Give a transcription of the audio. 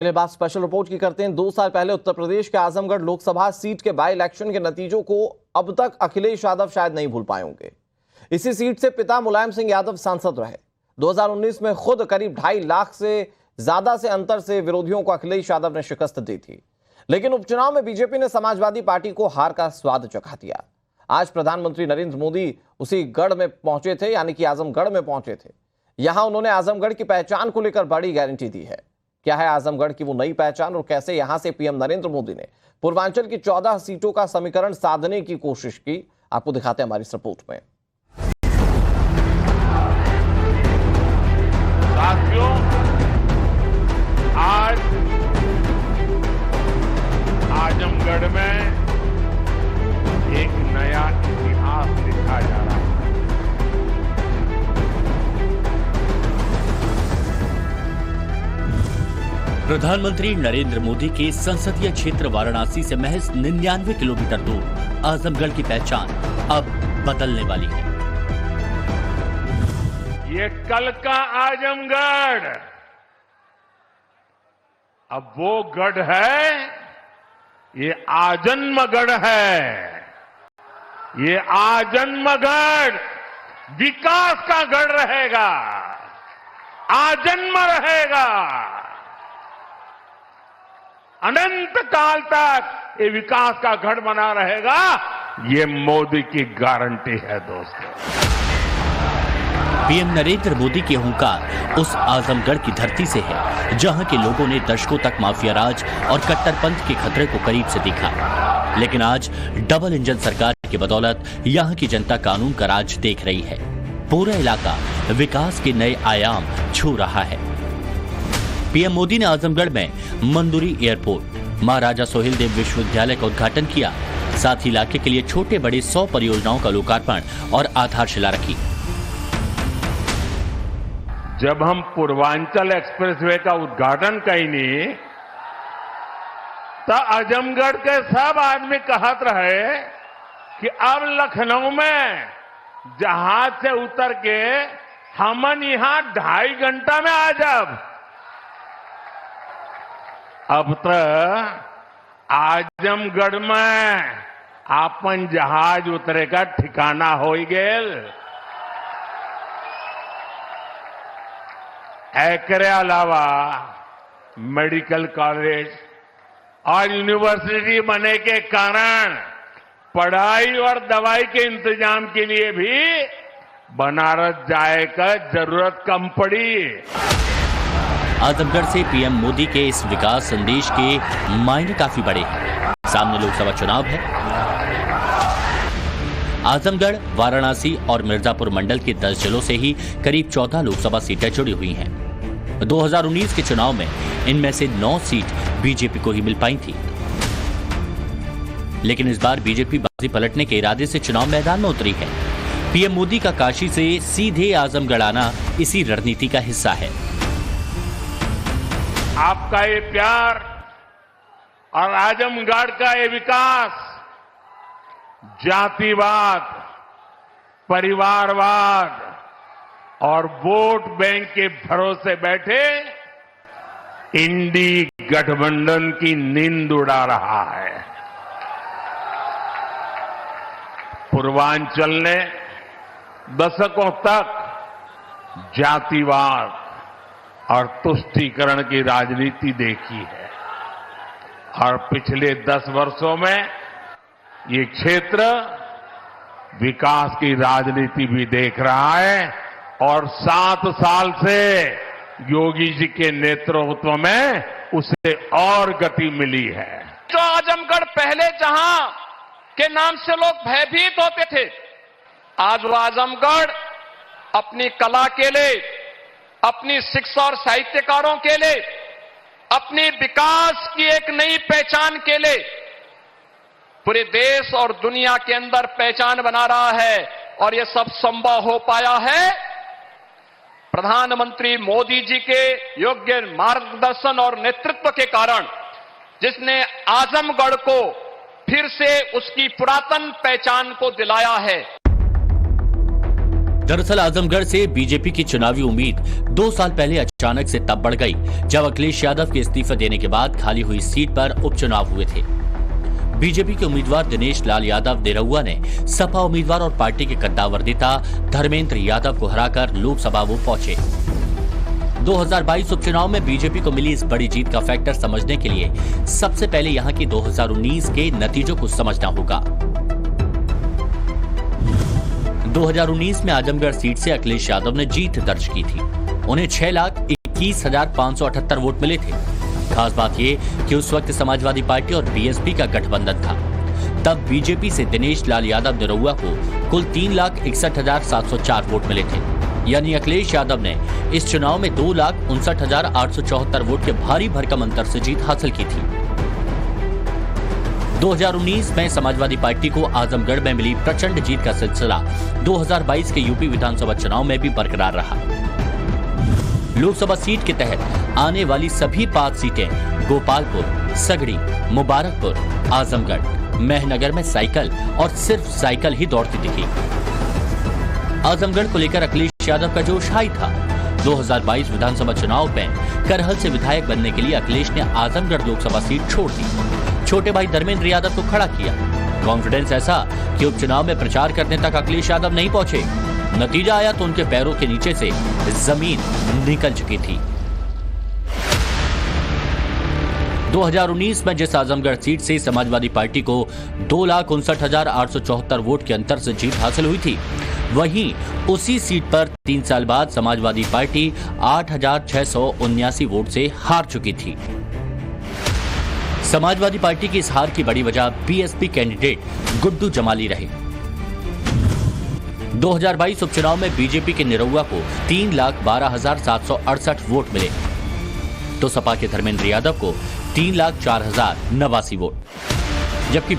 पहले बात special report की करते हैं। 2 साल पहले उत्तर प्रदेश के आजमगढ़ लोकसभा सीट के बाई इलेक्शन के नतीजों को अब तक अखिलेश यादव शायद नहीं भूल पाए होंगे। इसी सीट से पिता मुलायम सिंह यादव सांसद रहे। 2019 में खुद करीब 2.5 लाख से ज्यादा से अंतर से विरोधियों को अखिलेश यादव ने शिकस्त दी थी, लेकिन उपचुनाव में बीजेपी ने समाजवादी पार्टी को हार का स्वाद चखा दिया। आज प्रधानमंत्री नरेंद्र मोदी उसी गढ़ में पहुंचे थे, यानी कि आजमगढ़ में पहुंचे थे। यहां उन्होंने आजमगढ़ की पहचान को लेकर बड़ी गारंटी दी है। क्या है आजमगढ़ की वो नई पहचान और कैसे यहां से पीएम नरेंद्र मोदी ने पूर्वांचल की 14 सीटों का समीकरण साधने की कोशिश की, आपको दिखाते हैं हमारी इस रिपोर्ट में। साथियों, आज आजमगढ़ में एक नया इतिहास लिखा जा रहा है। प्रधानमंत्री नरेंद्र मोदी के संसदीय क्षेत्र वाराणसी से महज 99 किलोमीटर दूर आजमगढ़ की पहचान अब बदलने वाली है। ये कल का आजमगढ़ अब वो गढ़ है, ये आजन्मगढ़ है। ये आजन्मगढ़ विकास का गढ़ रहेगा, आजन्म रहेगा। अनंत काल तक ये विकास का गढ़ बना रहेगा। ये मोदी की गारंटी है दोस्तों। पीएम नरेंद्र मोदी के हुंकार उस आजमगढ़ की धरती से है, जहां के लोगों ने दशकों तक माफिया राज और कट्टरपंथ के खतरे को करीब से देखा, लेकिन आज डबल इंजन सरकार की बदौलत यहां की जनता कानून का राज देख रही है। पूरा इलाका विकास के नए आयाम छू रहा है। पीएम मोदी ने आजमगढ़ में मंदुरी एयरपोर्ट, महाराजा सोहेलदेव विश्वविद्यालय का उद्घाटन किया। साथ ही इलाके के लिए छोटे बड़े 100 परियोजनाओं का लोकार्पण और आधारशिला रखी। जब हम पूर्वांचल एक्सप्रेसवे का उद्घाटन कईनी तो आजमगढ़ के सब आदमी कहत रहे कि अब लखनऊ में जहाज से उतर के हमन यहां 2.5 घंटा में आ जाब। अब तक आजमगढ़ में आपन जहाज उतरे का ठिकाना हो गेल। एकरे अलावा मेडिकल कॉलेज और यूनिवर्सिटी बने के कारण पढ़ाई और दवाई के इंतजाम के लिए भी बनारस जाए का जरूरत कम पड़ी। आजमगढ़ से पीएम मोदी के इस विकास संदेश के मायने काफी बड़े हैं। सामने लोकसभा चुनाव है। आजमगढ़, वाराणसी और मिर्जापुर मंडल के 10 जिलों से ही करीब 14 लोकसभा सीटें जुड़ी हुई हैं। 2019 के चुनाव में इनमें से 9 सीट बीजेपी को ही मिल पाई थी, लेकिन इस बार बीजेपी बाजी पलटने के इरादे से चुनाव मैदान में उतरी है। पीएम मोदी का काशी से सीधे आजमगढ़ आना इसी रणनीति का हिस्सा है। आपका ये प्यार और आजमगढ़ का ये विकास जातिवाद, परिवारवाद और वोट बैंक के भरोसे बैठे इंडी गठबंधन की नींद उड़ा रहा है। पूर्वांचल ने दशकों तक जातिवाद और तुष्टीकरण की राजनीति देखी है और पिछले 10 वर्षों में ये क्षेत्र विकास की राजनीति भी देख रहा है और 7 साल से योगी जी के नेतृत्व में उसे और गति मिली है। जो आजमगढ़ पहले जहां के नाम से लोग भयभीत होते थे, आज वो आजमगढ़ अपनी कला के लिए, अपनी शिक्षा और साहित्यकारों के लिए, अपनी विकास की एक नई पहचान के लिए पूरे देश और दुनिया के अंदर पहचान बना रहा है। और यह सब संभव हो पाया है प्रधानमंत्री मोदी जी के योग्य मार्गदर्शन और नेतृत्व के कारण, जिसने आजमगढ़ को फिर से उसकी पुरातन पहचान को दिलाया है। दरअसल आजमगढ़ से बीजेपी की चुनावी उम्मीद 2 साल पहले अचानक से तब बढ़ गई जब अखिलेश यादव के इस्तीफे देने के बाद खाली हुई सीट पर उपचुनाव हुए थे। बीजेपी के उम्मीदवार दिनेश लाल यादव निरहुआ ने सपा उम्मीदवार और पार्टी के कद्दावर नेता धर्मेंद्र यादव को हराकर लोकसभा वो पहुंचे। 2022 उपचुनाव में बीजेपी को मिली इस बड़ी जीत का फैक्टर समझने के लिए सबसे पहले यहां की 2019 के नतीजों को समझना होगा। 2019 में आजमगढ़ सीट से अखिलेश यादव ने जीत दर्ज की थी। उन्हें 6,21,578 वोट मिले थे। खास बात ये कि उस वक्त समाजवादी पार्टी और बीएसपी का गठबंधन था। तब बीजेपी से दिनेश लाल यादव निरहुआ को कुल 3,61,704 वोट मिले थे। यानी अखिलेश यादव ने इस चुनाव में 2,59,874 वोट के भारी भरकम अंतर से जीत हासिल की थी। 2019 में समाजवादी पार्टी को आजमगढ़ में मिली प्रचंड जीत का सिलसिला 2022 के यूपी विधानसभा चुनाव में भी बरकरार रहा। लोकसभा सीट के तहत आने वाली सभी 5 सीटें गोपालपुर, सगड़ी, मुबारकपुर, आजमगढ़, मेहनगर में साइकिल और सिर्फ साइकिल ही दौड़ती दिखी। आजमगढ़ को लेकर अखिलेश यादव का जोश हाई था। 2022 विधानसभा चुनाव में करहल से विधायक बनने के लिए अखिलेश ने आजमगढ़ लोकसभा सीट छोड़ दी। छोटे भाई धर्मेंद्र यादव को खड़ा किया। कॉन्फिडेंस ऐसा कि उपचुनाव में प्रचार करने तक अखिलेश यादव नहीं पहुंचे। नतीजा आया तो उनके पैरों के नीचे से जमीन निकल चुकी थी। 2019 में जिस आजमगढ़ सीट से समाजवादी पार्टी को 2,59,874 वोट के अंतर से जीत हासिल हुई थी, वहीं उसी सीट पर 3 साल बाद समाजवादी पार्टी 8,679 वोट से हार चुकी थी। समाजवादी पार्टी की इस हार की बड़ी वजह बीएसपी कैंडिडेट गुड्डू जमाली रहे। 2022 उपचुनाव में बीजेपी के निरहुआ को 3,12,768 वोट मिले तो सपा के धर्मेंद्र यादव को 3,04,089 वोट, जबकि